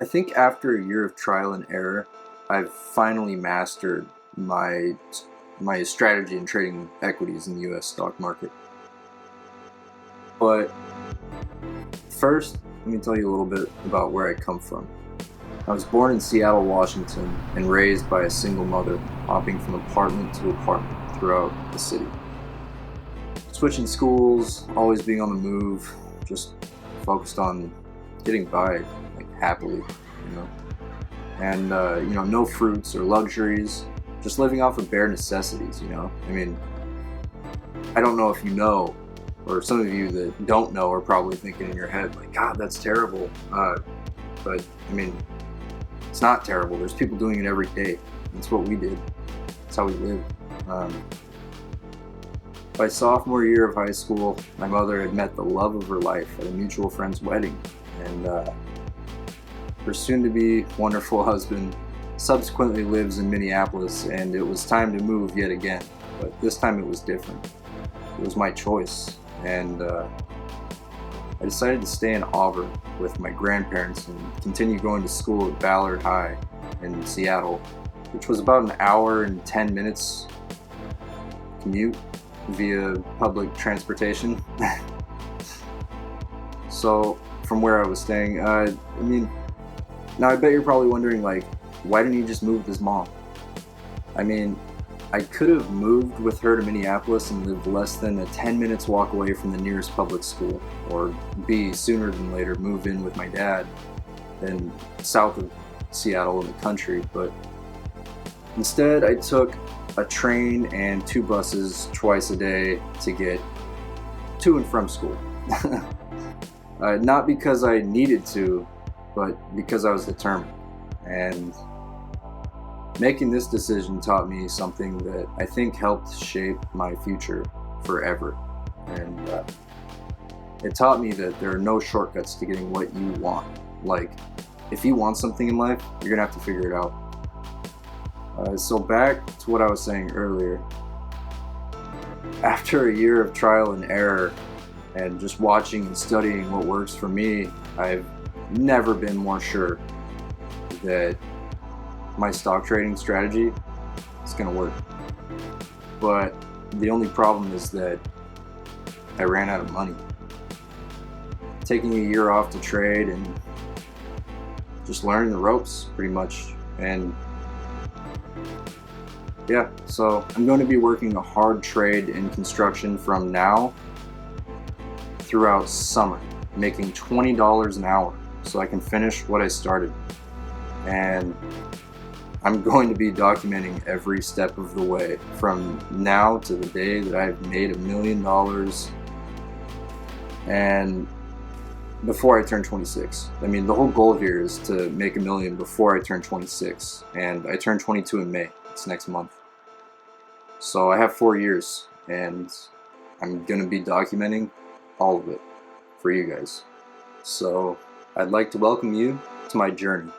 I think after a year of trial and error, I've finally mastered my my strategy in trading equities in the U.S. stock market. But first, let me tell you a little bit about where I come from. I was born in Seattle, Washington, and raised by a single mother, hopping from apartment to apartment throughout the city. Switching schools, always being on the move, just focused on getting by, like happily, you know. And no fruits or luxuries, just living off of bare necessities. I mean, I don't know if you know, or some of you that don't know are probably thinking in your head, like, God, that's terrible. But I mean, it's not terrible. There's people doing it every day. That's what we did. That's how we lived. By sophomore year of high school, my mother had met the love of her life at a mutual friend's wedding, and her soon-to-be wonderful husband subsequently lives in Minneapolis, and it was time to move yet again. But this time it was different. It was my choice, and I decided to stay in Auburn with my grandparents and continue going to school at Ballard High in Seattle, which was about an hour and 10 minutes commute via public transportation. So from where I was staying, now I bet you're probably wondering, like, why didn't he just move with his mom? I mean, I could have moved with her to Minneapolis and lived less than a 10 minutes walk away from the nearest public school, or B, sooner than later, move in with my dad in south of Seattle in the country, but instead I took a train and 2 buses twice a day to get to and from school. Not because I needed to, but because I was determined. And making this decision taught me something that I think helped shape my future forever. And it taught me that there are no shortcuts to getting what you want. Like, if you want something in life, you're gonna have to figure it out. So back to what I was saying earlier. After a year of trial and error and just watching and studying what works for me, I've never been more sure that my stock trading strategy is going to work. But the only problem is that I ran out of money. Taking a year off to trade and just learning the ropes pretty much. And yeah, so I'm going to be working a hard trade in construction from now throughout summer, making $20 an hour so I can finish what I started. And I'm going to be documenting every step of the way from now to the day that I've made $1 million and before I turn 26. I mean, the whole goal here is to make $1 million before I turn 26, and I turn 22 in May. It's next month. So I have 4 years, and I'm going to be documenting all of it for you guys. So I'd like to welcome you to my journey.